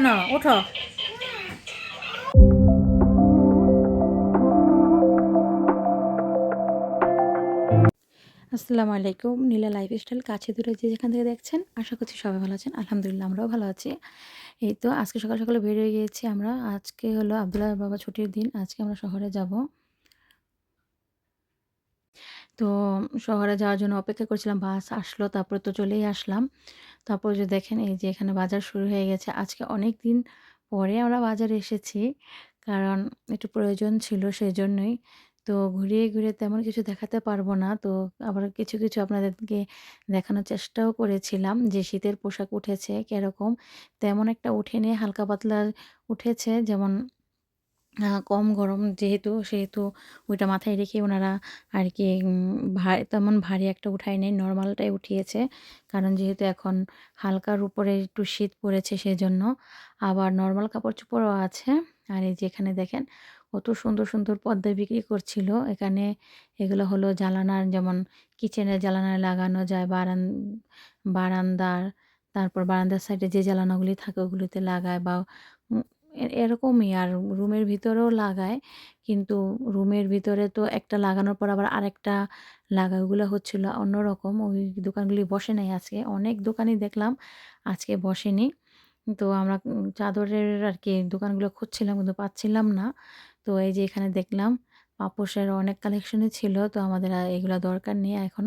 না ওঠো। আসসালামু আলাইকুম। নীলা লাইফস্টাইল কাছে দূরে যে যেখান থেকে দেখছেন আশা করছি সবাই ভালো আছেন। আলহামদুলিল্লাহ আমরাও ভালো আছি। এই তো আজকে সকাল সকালে বের হয়ে গিয়েছি আমরা। আজকে হলো আব্দুল্লাহর বাবা ছুটির দিন। আজকে আমরা শহরে যাব। তো শহরে যাওয়ার জন্য অপেক্ষা করছিলাম। বাস আসলো তারপরে তো চলেই আসলাম। তারপর যে দেখেন এই যে এখানে বাজার শুরু হয়ে গেছে। আজকে অনেক দিন পরে আমরা বাজারে এসেছি। কারণ একটু প্রয়োজন ছিল সেজন্যই। তো ঘুরিয়ে, ঘুরিয়ে তেমন কিছু দেখাতে পারবো না। তো আবার কিছু, কিছু আপনাদেরকে দেখানোর চেষ্টাও করেছিলাম যে শীতের পোশাক উঠেছে কিরকম। তেমন একটা উঠেনি, হালকা পাতলা উঠেছে। যেমন কম গরম যেহেতু, সেহেতু ওইটা মাথায় রেখে ওনারা আরকি তেমন ভারী একটা উঠায় নাই, নরমালটাই উঠিয়েছে। কারণ যেহেতু এখন হালকার উপরে একটু শীত পড়েছে সেজন্য। আবার নরমাল কাপড়-চোপড়ও আছে। আর এই যে এখানে দেখেন কত সুন্দর, সুন্দর পর্দা বিক্রি করছিল। এখানে এগুলো হলো জানালার যেমন কিচেনের জানালায় লাগানো যায়, বারান্দার, তারপর বারান্দার সাইডে যে জানালাগুলি থাকে ওগুলোতে লাগায় বা উম এরকমই আর রুমের ভিতরেও লাগায়। কিন্তু রুমের ভিতরে তো একটা লাগানোর পর আবার আরেকটা লাগায়। ওগুলো হচ্ছিল অন্যরকম। ওই দোকানগুলি বসে নাই আজকে। অনেক দোকানই দেখলাম, আজকে বসেনি। তো আমরা চাদরের আরকি দোকানগুলো খুঁজছিলাম কিন্তু পাচ্ছিলাম না। তো এই যে এখানে দেখলাম পাপোশের অনেক কালেকশনই ছিল। তো আমাদের এগুলা দরকার নেই এখন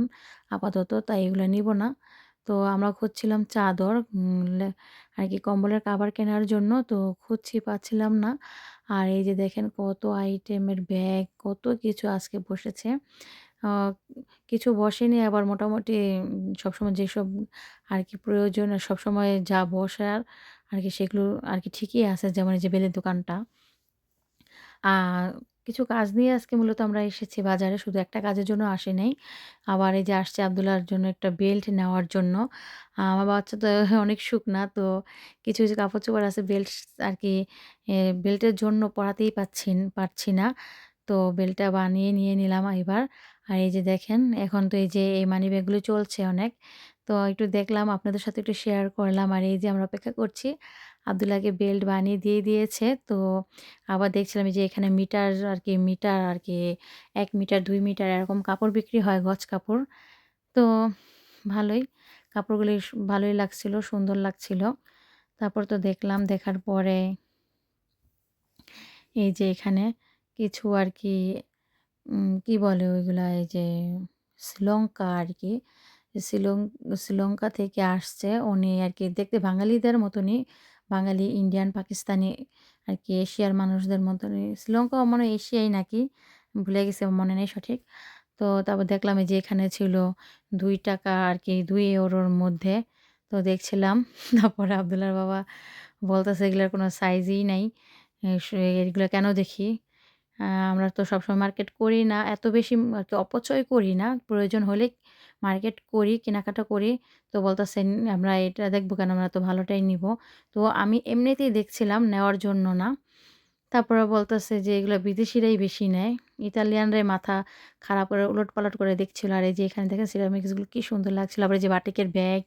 আপাতত, তাই এগুলা নিব না। তো আমরা খুঁজছিলাম চাদর আরকি কম্বলের কাভার কেনার জন্য। তো খুঁজছি পাচ্ছিলাম না। আর এই যে দেখেন কত আইটেমের ব্যাগ, কত কিছু আজকে বসেছে। আ কিছু বসেনি আবার মোটামুটি সবসময় যেসব আরকি প্রয়োজন আর সবসময় যা বসার আরকি সেগুলো আরকি ঠিকই আছে। যেমন এই যে বেলের দোকানটা। আ কিছু কাজ নিয়ে আজকে মূলত আমরা এসেছি বাজারে। শুধু একটা কাজের জন্য আসি নাই। আবার এই যে আসছি আব্দুল্লাহর জন্য একটা বেল্ট নেওয়ার জন্য। আমার বাচ্চা তো অনেক শুকনা। তো কিছু, কিছু কাপড়-চোপড় আছে বেল্ট আরকি বেল্টের জন্য পরাতেই পারছি না। তো বেল্টটা বানিয়ে নিয়ে নিলাম এবার। আর এই যে দেখেন এখন তো এই যে এই মানি ব্যাগগুলো চলছে অনেক। তো একটু দেখলাম আপনাদের সাথে একটু শেয়ার করলাম। আর এই যে আমরা অপেক্ষা করছি। আব্দুল্লাহকে বেল্ট বানিয়ে দিয়ে দিয়েছে। তো আবার দেখছিলাম এই যে এখানে মিটার আরকি ১ মিটার ২ মিটার এরকম কাপড় বিক্রি হয় গজ কাপড়। তো ভালোই কাপড়গুলি ভালোই লাগছিল, সুন্দর লাগছিল। তারপর তো দেখলাম, দেখার পরে এই যে এখানে কিছু আরকি কি বলে ওইগুলা এই যে শ্রীলঙ্কা আরকি। শ্রীলং শ্রীলঙ্কা থেকে আসছে উনি আরকি দেখতে বাঙালিদের মতনই। বাঙালি, ইন্ডিয়ান, পাকিস্তানি আরকি এশিয়ার মানুষদের মতনই। শ্রীলঙ্কাও মনে হয় এশিয়াই নাকি? ভুলে গেছি মনে নেই সঠিক। তো তারপর দেখলাম এই যে এখানে ছিল ৳২ আরকি ৳২ র মধ্যে। তো দেখছিলাম। তারপরে আব্দুল্লাহর বাবা বলতেছে এগুলার কোনো সাইজই নাই। এগুলা কেন দেখি? আমরা তো সবসময় মার্কেট করি না। এত বেশি আরকি অপচয় করি না। প্রয়োজন হলে মার্কেট করি, কেনাকাটা করি। তো বলতেছে, আমরা এটা দেখব কেন? আমরা তো ভালোটাই নিবো।" তো আমি এমনিতেই দেখছিলাম, নেওয়ার জন্য না। তারপরে বলতেছে যে, "এগুলা বিদেশিরাই বেশি নেয়। ইতালিয়ানরাই মাথা খারাপ করে উলটপালট করে দেখছিল।" আর এই যে এখানে দেখেন সিরামিক্স গুলো কি সুন্দর লাগছিল। আবার এই যে বাটিকের ব্যাগ,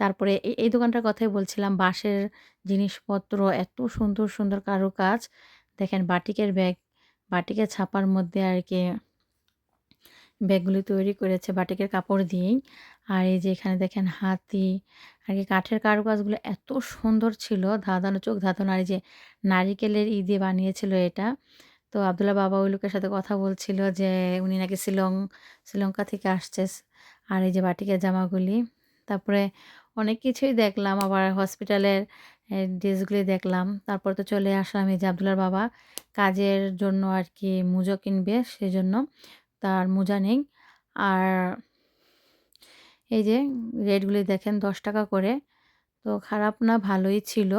তারপরে এই দোকানটার কথাই বলছিলাম। বাঁশের জিনিসপত্র এত সুন্দর, সুন্দর কারুকাজ। দেখেন বাটিকের ব্যাগ, বাটিকের ছাপার মধ্যে আরকি ব্যাগগুলি তৈরি করেছে বাটিকের কাপড় দিয়েই। আর এই যে এখানে দেখেন হাতি, আরকি কাঠের কারুকাজগুলো এত সুন্দর ছিল, ধাঁধানো চোখ ধাঁধানো। আর এই যে নারিকেলের দিয়ে বানিয়েছিল এটা। তো আব্দুল্লাহ বাবা ওই লোকের সাথে কথা বলছিল যে উনি নাকি শ্রীলঙ্কা থেকে আসছে। আর এই যে বাটিকের জামাগুলি। তারপরে অনেক কিছুই দেখলাম। আবার হসপিটালের ড্রেসগুলি দেখলাম। তারপর তো চলে আসলাম এই যে আব্দুল্লাহর বাবা কাজের জন্য আরকি মুজো কিনবে সেজন্য। তার মোজা নেই। আর এই যে রেটগুলি দেখেন ৳১০ করে। তো খারাপ না, ভালোই ছিল।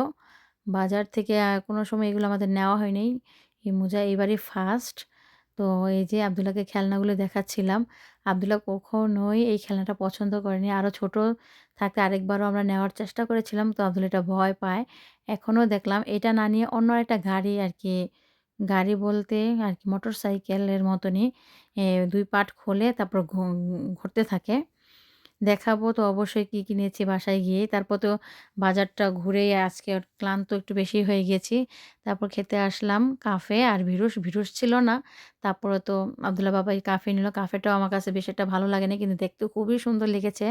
বাজার থেকে কোনো সময় এগুলো আমাদের নেওয়া হয় নাই। এই মোজা এবারই ফার্স্ট। তো এই যে আব্দুল্লাহকে খেলনাগুলো দেখাচ্ছিলাম। আব্দুল্লাহ কখনোই এই খেলনাটা পছন্দ করেনি। আরও ছোট থাকতে আরেকবারও আমরা নেওয়ার চেষ্টা করেছিলাম। তো আব্দুল্লাহ এটা ভয় পায়। এখনও দেখলাম এটা না নিয়ে অন্য আরেকটা গাড়ি আরকি, গাড়ি বলতে আরকি মোটরসাইকেলের মতনই ২ পার্ট খোলে তারপর ঘুরতে থাকে। দেখাবো তো অবশ্যই কি কিনেছি বাসায় গিয়ে। তারপর তো বাজারটা ঘুরেই আজকে ক্লান্ত একটু বেশি হয়ে গেছি। তারপর খেতে আসলাম কাফে আর ভিরুস ছিল না। তারপরে তো আব্দুল্লাহ বাবাই কাফে নিল। কাফেটাও আমার কাছে বেশ একটা ভালো লাগেনি কিন্তু দেখতে খুবই সুন্দর লেগেছে।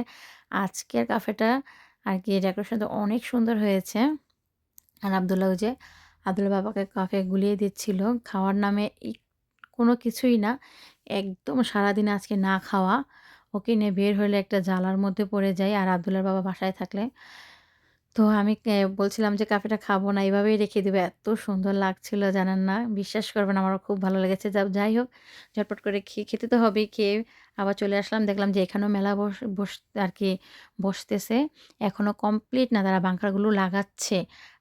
আজকের কাফেটা আরকি ডেকোরেশনটা অনেক সুন্দর হয়েছে। আর আব্দুল্লাহ ওই যে আব্দুল্লাহ বাবাকে কাফে গুলিয়ে দিচ্ছিল। খাওয়ার নামে কোনো কিছুই না। একদম সারাদিন আজকে না খাওয়া। ওকে নিয়ে বের হইলে একটা জ্বালার মধ্যে পড়ে যাই। আর আব্দুল্লাহর বাবা বাসায় থাকলে তো আমি বলছিলাম যে কাফেটা খাবো না, এভাবেই রেখে দিবো। এত সুন্দর লাগছিল জানেন না? বিশ্বাস করবেন আমারও খুব ভালো লেগেছে। যাই হোক ঝটপট করে খেতে তো হবেই। খেয়ে আবার চলে আসলাম। দেখলাম যে এখানেও মেলা আরকি বসতেছে। এখনো কমপ্লিট না, তারা বাঙ্কারগুলো লাগাচ্ছে।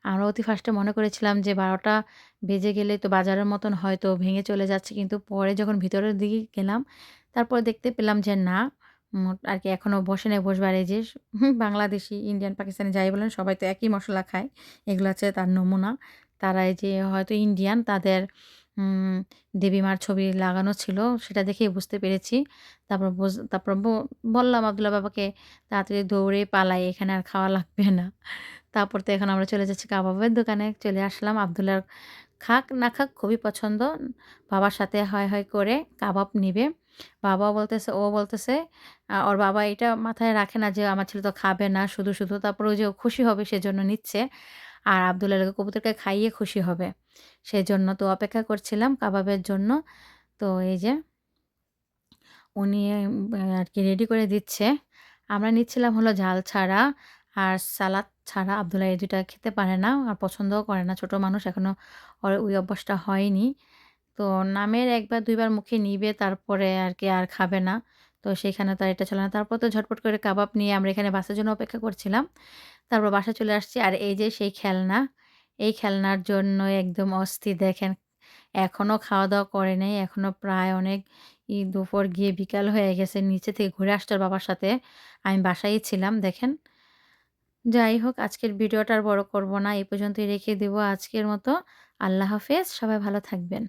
আমরা অতি ফার্স্টে মনে করেছিলাম যে ১২টা বেজে গেলেই তো বাজারের মতন হয়তো ভেঙে চলে যাচ্ছে। কিন্তু পরে যখন ভিতরের দিকে গেলাম, তারপরে দেখতে পেলাম যে না, আরকি এখনো বসে নাই, বসবে। আর এই যে বাংলাদেশি, ইন্ডিয়ান, পাকিস্তানি যাই বলেন সবাই তো একই মসলা খায়। এগুলো হচ্ছে তার নমুনা। তারা এই যে হয়তো ইন্ডিয়ান, তাদের উম দেবী মার ছবি লাগানো ছিল। সেটা দেখেই বুঝতে পেরেছি। তারপর বললাম আব্দুল্লাহ বাবাকে, "তাড়াতাড়ি দৌড়ে পালাই, এখানে আর খাওয়া লাগবে না।" তারপর তো এখন আমরা চলে যাচ্ছি কাবাবের দোকানে। চলে আসলাম। আব্দুল্লাহর খাক না খাক খুবই পছন্দ। বাবার সাথে হায়, হায় করে কাবাব নিবে। বাবাও বলতেছে, ও বলতেছে ওর বাবা এটা মাথায় রাখে না যে আমার ছেলে তো খাবে না শুধু। তারপর ওই যে ও খুশি হবে সেজন্য নিচ্ছে। আর আব্দুল্লাহ কবুতরকে খাইয়ে খুশি হবে। সেজন্য তো অপেক্ষা করছিলাম কাবাবের জন্য। তো এই যে উনি আরকি রেডি করে দিচ্ছে। আমরা নিচ্ছিলাম হলো ঝাল ছাড়া আর সালাদ ছাড়া। আব্দুল্লাহ এই ২ টা খেতে পারে না আর পছন্দও করে না। ছোট মানুষ এখনো ওর ওই অভ্যাসটা হয়নি। তো নামের ১ বার ২ বার মুখে নিবে তারপরে আরকি আর খাবে না। তো সেখানে তো আর এটা চলে না। তারপর তো ঝটপট করে কাবাব নিয়ে আমরা এখানে বাসের জন্য অপেক্ষা করছিলাম। তারপর বাসায় চলে আসছি। আর এই যে সেই খেলনা, এই খেলনার জন্য একদম অস্থির দেখেন। এখনো খাওয়া-দাওয়া করে নাই। এখনো প্রায় অনেক দুপুর গিয়ে বিকাল হয়ে গেছে। নিচে থেকে ঘুরে আসছে ওর বাবার সাথে। আমি বাসায়ই ছিলাম দেখেন। যাই হোক আজকের ভিডিওটা আর বড় করব না। এই পর্যন্তই রেখে দেব আজকের মতো। আল্লাহ হাফেজ। সবাই ভালো থাকবেন।